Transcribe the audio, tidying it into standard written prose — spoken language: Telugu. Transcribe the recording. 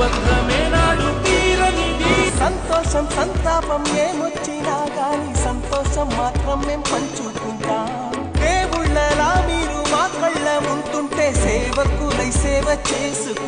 అనుబంధమే నాడు తీరనిది. సంతోషం సంతాపం ఏమొచ్చినా గాని సంతోషం మాత్రం మేం పంచుకుంటాం. దేవుళ్ళలా మీరు మా కళ్ళ ఉంటుంటే సేవకులై సేవ చేసుకుంటాం.